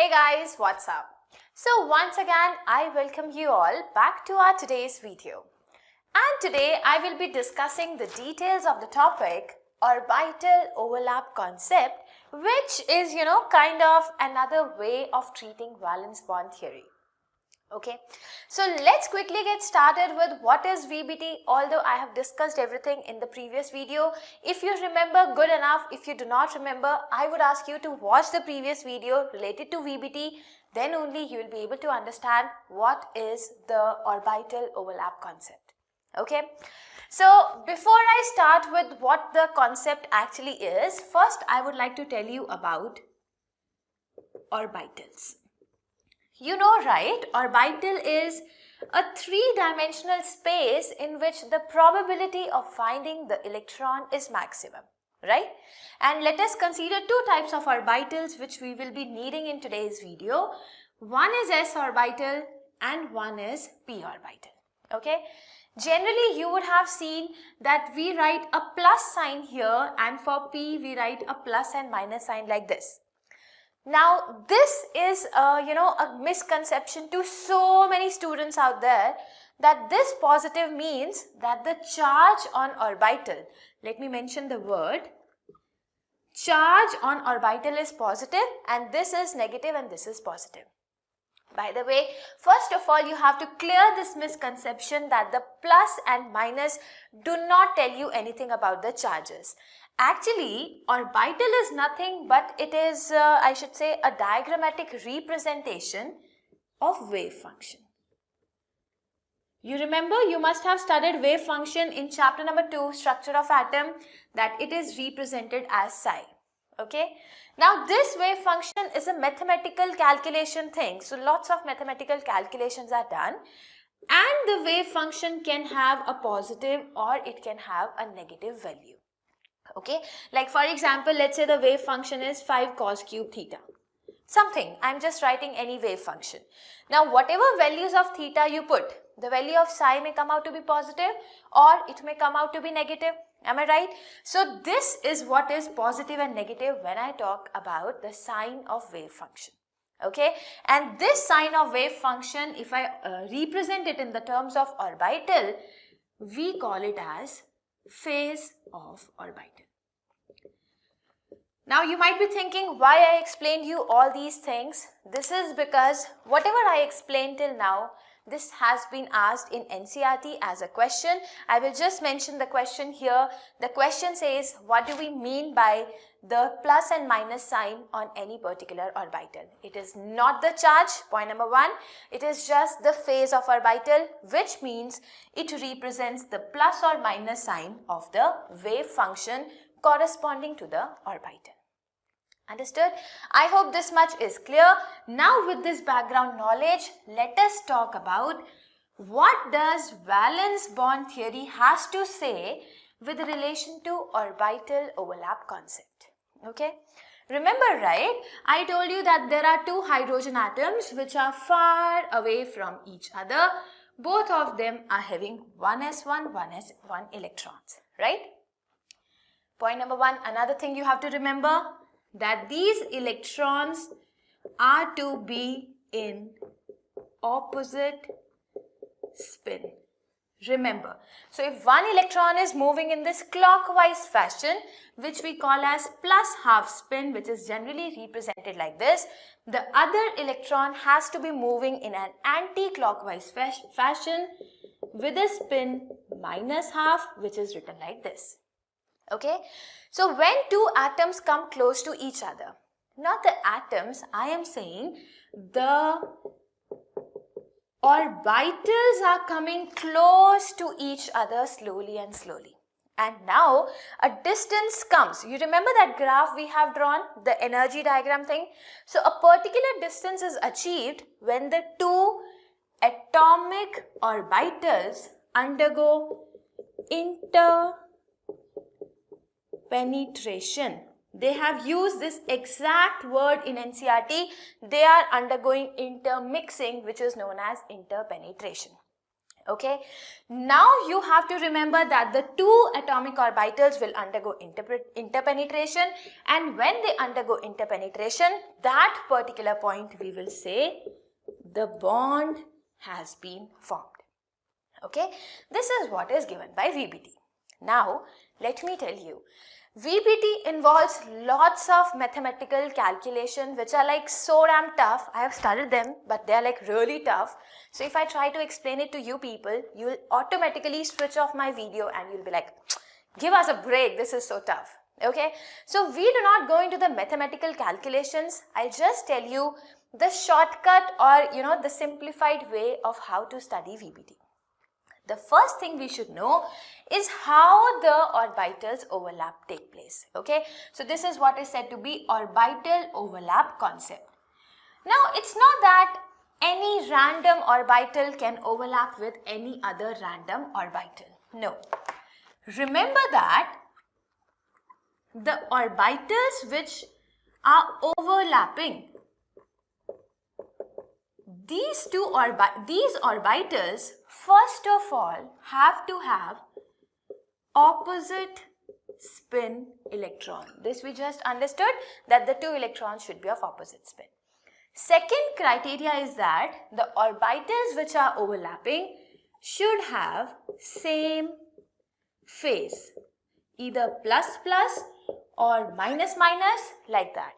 Hey guys, what's up? So once again, I welcome you all back to our today's video. And today I will be discussing the details of the topic orbital overlap concept, which is, kind of another way of treating valence bond theory. Okay, so let's quickly get started with what is VBT, although I have discussed everything in the previous video. If you remember, good enough. If you do not remember, I would ask you to watch the previous video related to VBT. Then only you will be able to understand what is the orbital overlap concept. Okay, so before I start with what the concept actually is, first I would like to tell you about orbitals. You know, right? Orbital is a three-dimensional space in which the probability of finding the electron is maximum, right? And let us consider two types of orbitals which we will be needing in today's video. One is s orbital and one is p orbital, okay? Generally, you would have seen that we write a plus sign here, and for p we write a plus and minus sign like this. Now, this is a misconception to so many students out there, that this positive means that the charge on orbital, let me mention the word, charge on orbital is positive and this is negative and this is positive. By the way, first of all, you have to clear this misconception that the plus and minus do not tell you anything about the charges. Actually, orbital is nothing but it is, I should say, a diagrammatic representation of wave function. You remember, you must have studied wave function in chapter number 2, structure of atom, that it is represented as psi. Okay. Now, this wave function is a mathematical calculation thing. So, lots of mathematical calculations are done. And the wave function can have a positive or it can have a negative value. Okay, like for example, let's say the wave function is 5 cos cube theta. Something, I'm just writing any wave function. Now, whatever values of theta you put, the value of psi may come out to be positive or it may come out to be negative. Am I right? So, this is what is positive and negative when I talk about the sign of wave function. Okay, and this sign of wave function, if I represent it in the terms of orbital, we call it as phase of orbital. Now you might be thinking why I explained you all these things. This is because whatever I explained till now, this has been asked in NCERT as a question. I will just mention the question here. The question says, what do we mean by the plus and minus sign on any particular orbital? It is not the charge, point number 1. It is just the phase of orbital, which means it represents the plus or minus sign of the wave function corresponding to the orbital. Understood? I hope this much is clear. Now with this background knowledge, let us talk about what does valence bond theory has to say with relation to orbital overlap concept. Okay? Remember, right? I told you that there are two hydrogen atoms which are far away from each other. Both of them are having one s1, one s1 electrons, right? Point number 1, another thing you have to remember, that these electrons are to be in opposite spin. Remember, so if one electron is moving in this clockwise fashion, which we call as plus half spin, which is generally represented like this, the other electron has to be moving in an anti-clockwise fashion with a spin minus half, which is written like this. Okay, so when two atoms come close to each other, not the atoms, I am saying the orbitals are coming close to each other slowly and slowly. And now a distance comes. You remember that graph we have drawn, the energy diagram thing? So a particular distance is achieved when the two atomic orbitals undergo interpenetration. They have used this exact word in NCERT. They are undergoing intermixing, which is known as interpenetration. Okay, now you have to remember that the two atomic orbitals will undergo interpenetration, and when they undergo interpenetration, that particular point we will say the bond has been formed. Okay, this is what is given by VBT. Now, let me tell you, VBT involves lots of mathematical calculation which are like so damn tough. I have studied them, but they are like really tough. So if I try to explain it to you people, you will automatically switch off my video and you'll be like, give us a break, this is so tough. Okay, so we do not go into the mathematical calculations. I'll just tell you the shortcut or the simplified way of how to study VBT. The first thing we should know is how the orbitals overlap take place. Okay, so this is what is said to be orbital overlap concept. Now, it's not that any random orbital can overlap with any other random orbital. No. Remember that the orbitals which are overlapping, these orbitals first of all have to have opposite spin electron. This we just understood, that the two electrons should be of opposite spin. Second criteria is that the orbitals which are overlapping should have same phase, either plus plus or minus minus, like that.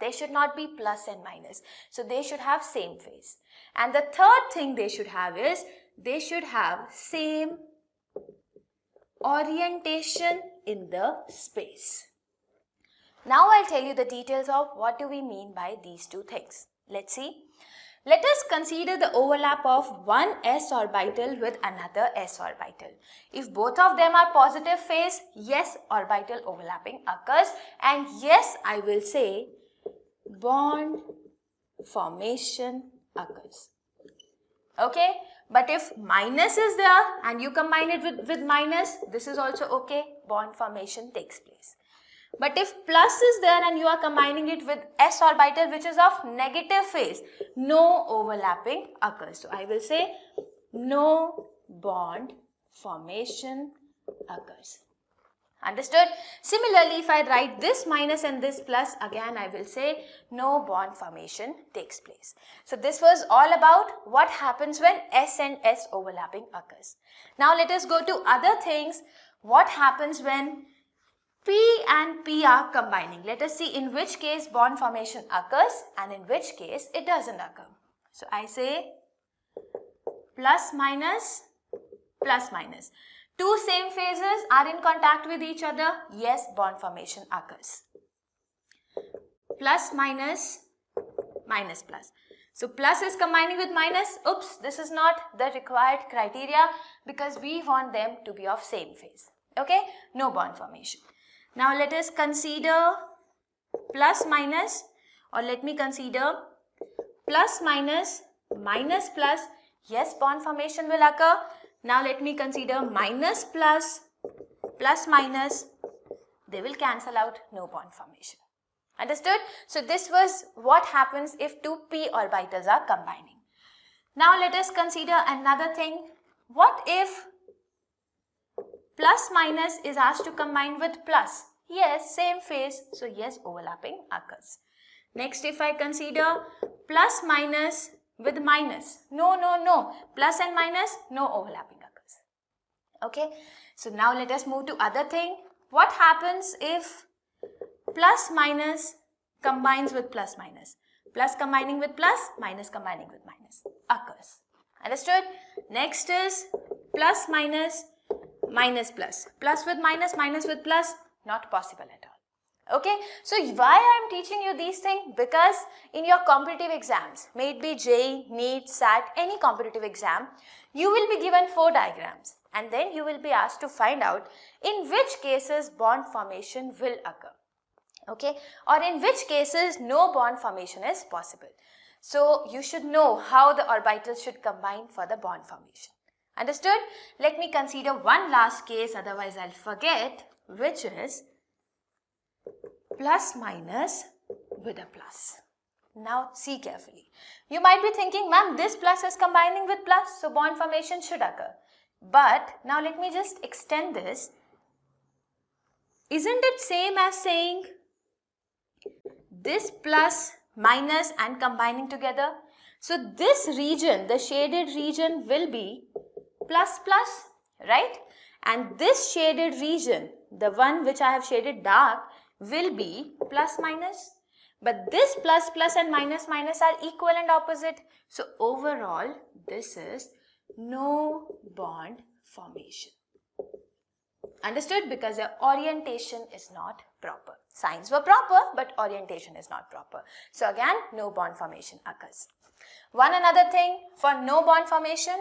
They should not be plus and minus. So they should have same phase. And the third thing they should have is they should have same orientation in the space. Now I'll tell you the details of what do we mean by these two things. Let's see. Let us consider the overlap of one s orbital with another s orbital. If both of them are positive phase, yes, orbital overlapping occurs, and yes, I will say bond formation occurs. Okay, but if minus is there and you combine it with minus, this is also okay, bond formation takes place. But if plus is there and you are combining it with s orbital which is of negative phase, no overlapping occurs. So I will say no bond formation occurs. Understood? Similarly, if I write this minus and this plus, again I will say no bond formation takes place. So this was all about what happens when S and S overlapping occurs. Now let us go to other things. What happens when P and P are combining? Let us see in which case bond formation occurs and in which case it doesn't occur. So I say plus minus, plus minus. Two same phases are in contact with each other. Yes, bond formation occurs. Plus minus, minus plus. So plus is combining with minus. Oops, this is not the required criteria because we want them to be of same phase. Okay, no bond formation. Now let us consider plus minus, or let me consider plus minus, minus plus. Yes, bond formation will occur. Now let me consider minus plus, plus minus. They will cancel out, no bond formation. Understood? So this was what happens if two p orbitals are combining. Now let us consider another thing. What if plus minus is asked to combine with plus? Yes, same phase. So yes, overlapping occurs. Next, if I consider plus minus with minus. No, no, no. Plus and minus, no overlapping occurs. Okay. So now let us move to other thing. What happens if plus minus combines with plus minus? Plus combining with plus, minus combining with minus occurs. Understood? Next is plus minus, minus plus. Plus with minus, minus with plus, not possible at all. Okay, so why I am teaching you these things? Because in your competitive exams, may it be JEE, NEET, SAT, any competitive exam, you will be given 4 diagrams and then you will be asked to find out in which cases bond formation will occur. Okay, or in which cases no bond formation is possible. So you should know how the orbitals should combine for the bond formation. Understood? Let me consider one last case, otherwise I'll forget, which is plus minus with a plus. Now see carefully. You might be thinking, ma'am, this plus is combining with plus, so bond formation should occur. But now let me just extend this. Isn't it same as saying this plus minus and combining together? So this region, the shaded region, will be plus plus, right? And this shaded region, the one which I have shaded dark, will be plus minus. But this plus plus and minus minus are equal and opposite. So overall, this is no bond formation. Understood? Because the orientation is not proper. Signs were proper, but orientation is not proper. So again, no bond formation occurs. One another thing for no bond formation,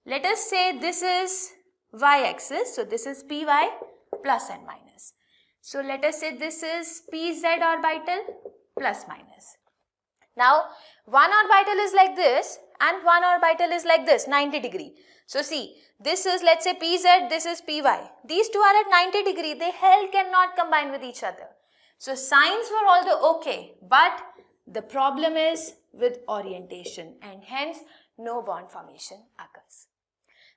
let us say this is y-axis. So this is py plus and minus. So let us say this is pz orbital plus minus. Now one orbital is like this and one orbital is like this, 90 degree. So see, this is, let's say, pz, this is py. These two are at 90 degree. They hell cannot combine with each other. So signs were although okay, but the problem is with orientation, and hence no bond formation occurs.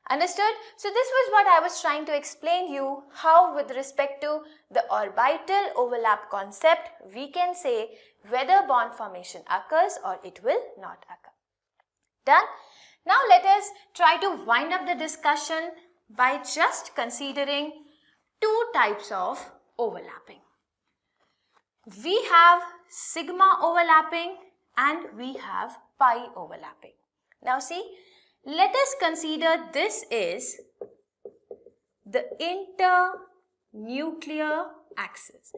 Understood? So this was what I was trying to explain you, how with respect to the orbital overlap concept, we can say whether bond formation occurs or it will not occur. Done? Now let us try to wind up the discussion by just considering two types of overlapping. We have sigma overlapping and we have pi overlapping. Now see, let us consider this is the internuclear axis.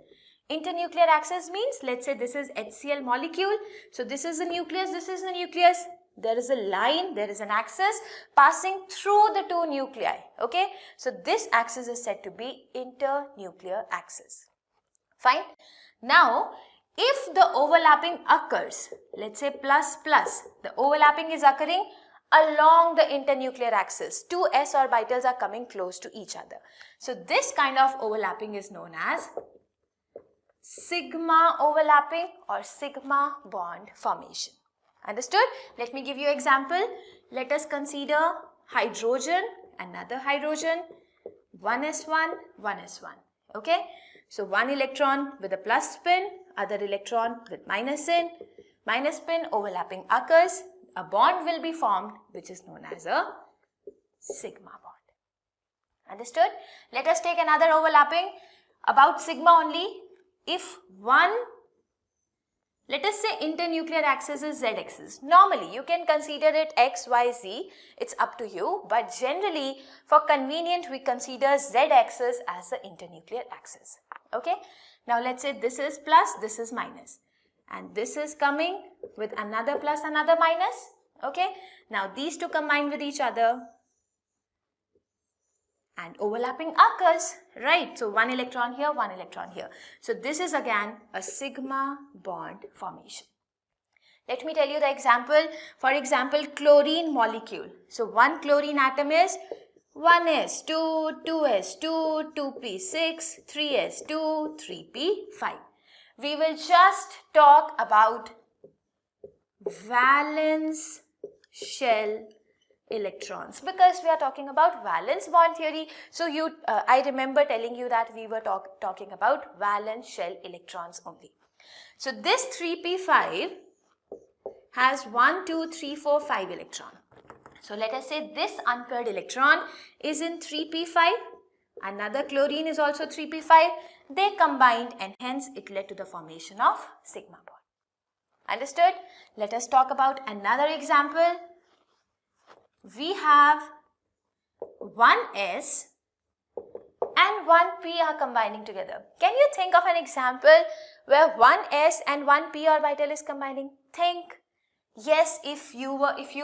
Internuclear axis means, let's say this is HCl molecule. So this is the nucleus, this is the nucleus. There is a line, there is an axis passing through the two nuclei. Okay, so this axis is said to be internuclear axis. Fine. Now, if the overlapping occurs, let's say plus plus, the overlapping is occurring along the internuclear axis. Two s orbitals are coming close to each other. So this kind of overlapping is known as sigma overlapping or sigma bond formation. Understood? Let me give you an example. Let us consider hydrogen, another hydrogen, 1s1, 1s1. Okay? So one electron with a plus spin, other electron with minus spin, overlapping occurs. A bond will be formed which is known as a sigma bond. Understood? Let us take another overlapping about sigma only. If one, let us say internuclear axis is z-axis. Normally, you can consider it x, y, z. It's up to you. But generally, for convenient, we consider z-axis as the internuclear axis. Okay? Now, let's say this is plus, this is minus. And this is coming with another plus, another minus. Okay? Now, these two combine with each other. And overlapping occurs, right? So one electron here, one electron here. So this is again a sigma bond formation. Let me tell you the example. For example, chlorine molecule. So one chlorine atom is 1s2, 2s2, 2p6, 3s2, 3p5. We will just talk about valence shell electrons because we are talking about valence bond theory. So I remember telling you that we were talking about valence shell electrons only. So this 3p5 has 1, 2, 3, 4, 5 electron. So let us say this unpaired electron is in 3p5. Another chlorine is also 3p5. They combined and hence it led to the formation of sigma bond. Understood? Let us talk about another example. We have 1s and 1p are combining together. Can you think of an example where 1s and 1p orbital is combining? Think. Yes, if you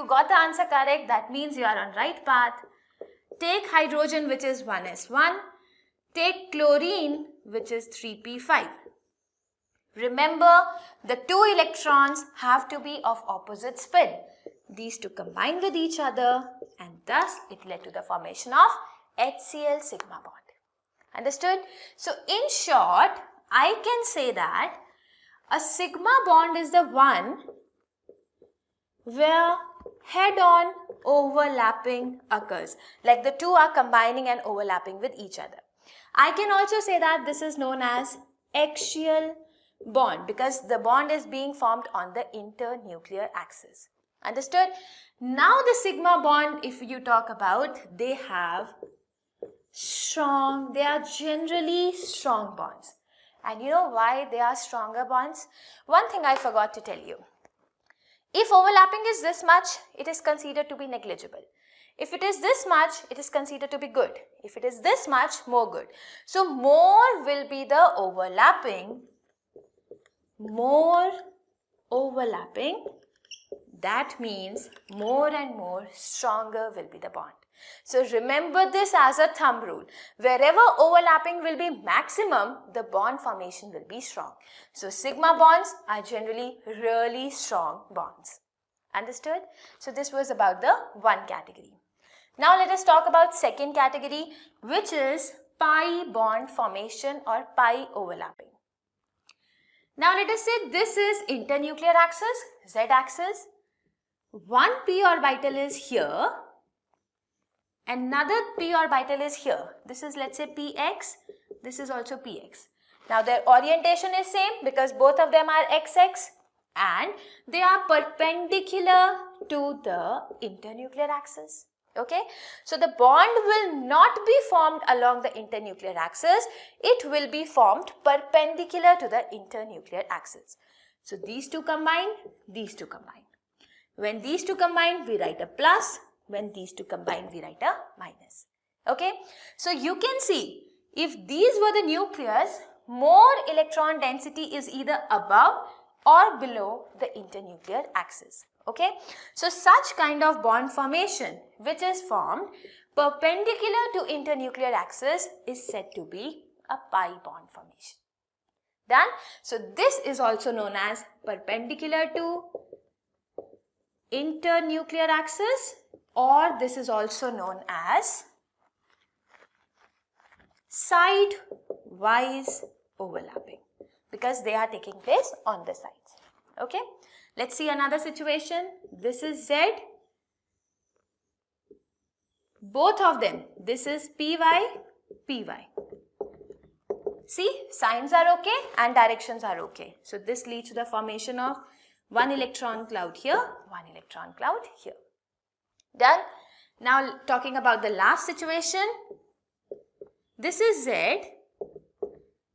got the answer correct, that means you are on right path. Take hydrogen, which is 1s1. Take chlorine, which is 3p5. Remember, the two electrons have to be of opposite spin. These two combine with each other and thus it led to the formation of HCl sigma bond. Understood? So in short, I can say that A sigma bond is the one where head-on overlapping occurs, like the two are combining and overlapping with each other. I can also say that this is known as axial bond because the bond is being formed on the internuclear axis. Understood? Now the sigma bond, if you talk about, they are generally strong bonds. And you know why they are stronger bonds? One thing I forgot to tell you. If overlapping is this much, it is considered to be negligible. If it is this much, it is considered to be good. If it is this much, more good. So more will be the overlapping. More overlapping. That means more and more stronger will be the bond. So remember this as a thumb rule. Wherever overlapping will be maximum, the bond formation will be strong. So sigma bonds are generally really strong bonds. Understood? So this was about the one category. Now let us talk about second category, which is pi bond formation or pi overlapping. Now let us say this is internuclear axis, z-axis. One p orbital is here. Another p orbital is here. This is, let's say, px. This is also px. Now their orientation is same because both of them are xx and they are perpendicular to the internuclear axis. Okay, so the bond will not be formed along the internuclear axis. It will be formed perpendicular to the internuclear axis. So these two combine, these two combine. When these two combine, we write a plus. When these two combine, we write a minus. Okay, so you can see if these were the nucleus, more electron density is either above or below the internuclear axis. Okay, so such kind of bond formation which is formed perpendicular to internuclear axis is said to be a pi bond formation. Done? So this is also known as perpendicular to internuclear axis, or this is also known as side-wise overlapping because they are taking place on the sides. Okay, let's see another situation. This is Z. Both of them, this is py, py. See, signs are okay and directions are okay. So this leads to the formation of one electron cloud here, one electron cloud here. Done? Now talking about the last situation. This is Z,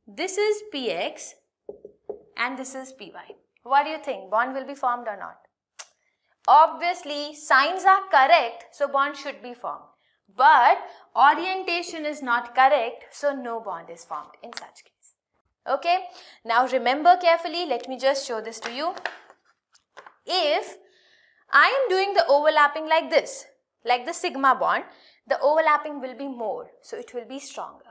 this is px and this is py. What do you think? Bond will be formed or not? Obviously, signs are correct, so bond should be formed. But orientation is not correct, so no bond is formed in such case. Okay? Now remember carefully, let me just show this to you. If I am doing the overlapping like this, like the sigma bond, the overlapping will be more, so it will be stronger.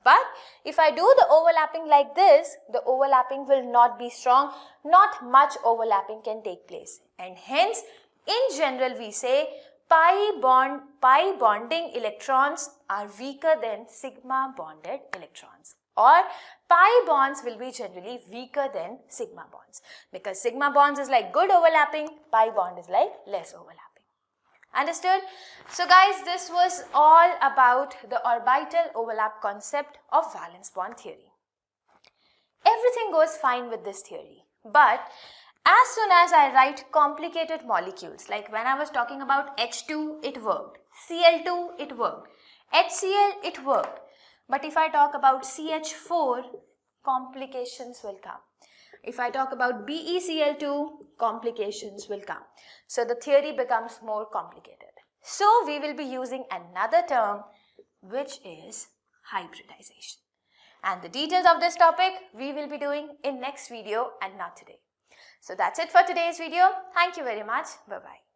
But if I do the overlapping like this, the overlapping will not be strong, not much overlapping can take place. And hence, in general we say pi bonding electrons are weaker than sigma bonded electrons. Or pi bonds will be generally weaker than sigma bonds. Because sigma bonds is like good overlapping, pi bond is like less overlapping. Understood? So guys, this was all about the orbital overlap concept of valence bond theory. Everything goes fine with this theory, but as soon as I write complicated molecules, like when I was talking about H2, it worked, Cl2, it worked, HCl, it worked, but if I talk about CH4, complications will come. If I talk about BeCl2, complications will come. So the theory becomes more complicated. So we will be using another term, which is hybridization. And the details of this topic we will be doing in next video and not today. So that's it for today's video. Thank you very much. Bye-bye.